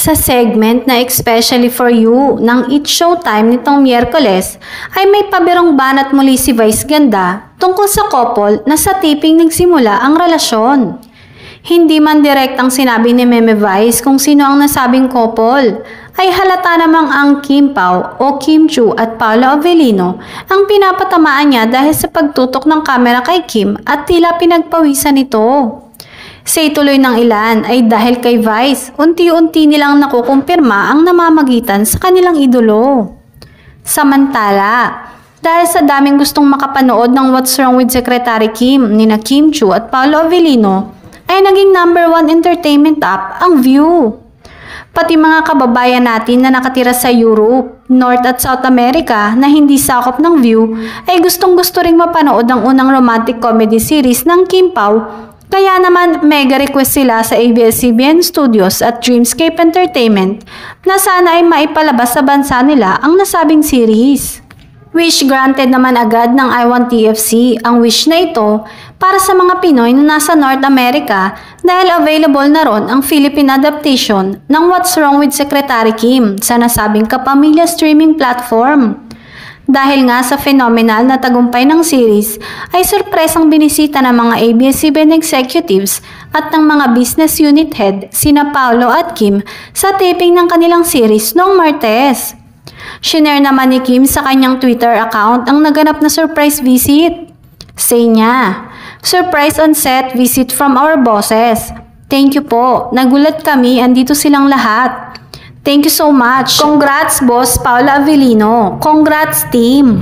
Sa segment na especially for you ng It's Showtime nitong Miyerkules ay may pabirong banat muli si Vice Ganda tungkol sa couple na sa taping nagsimula ang relasyon. Hindi man direktang sinabi ni Meme Vice kung sino ang nasabing couple, ay halata namang ang Kim Pao o Kim Chu at Paolo Avellino ang pinapatamaan niya dahil sa pagtutok ng kamera kay Kim at tila pinagpawisan nito. Say tuloy ng ilan ay dahil kay Vice, unti-unti nilang nakukumpirma ang namamagitan sa kanilang idolo. Samantala, dahil sa daming gustong makapanood ng What's Wrong with Secretary Kim nina Kim Chu at Paolo Avellino, ay naging #1 entertainment app ang View. Pati mga kababayan natin na nakatira sa Europe, North at South America na hindi sakop ng View ay gustong-gusto ring mapanood ang unang romantic comedy series ng Kim Pao. Kaya naman mega request sila sa ABS-CBN Studios at Dreamscape Entertainment na sana ay maipalabas sa bansa nila ang nasabing series. Wish granted naman agad ng I1TFC ang wish na ito para sa mga Pinoy na nasa North America dahil available na ron ang Philippine adaptation ng What's Wrong with Secretary Kim sa nasabing kapamilya streaming platform. Dahil nga sa phenomenal na tagumpay ng series, ay sorpresang binisita ng mga ABS-CBN executives at ng mga business unit head sina Paolo at Kim sa taping ng kanilang series noong Martes. Shinare naman ni Kim sa kanyang Twitter account ang naganap na surprise visit. Say niya, "Surprise on set visit from our bosses. Thank you po, nagulat kami, andito silang lahat. Thank you so much. Congrats, Boss Paolo Avellino. Congrats, team."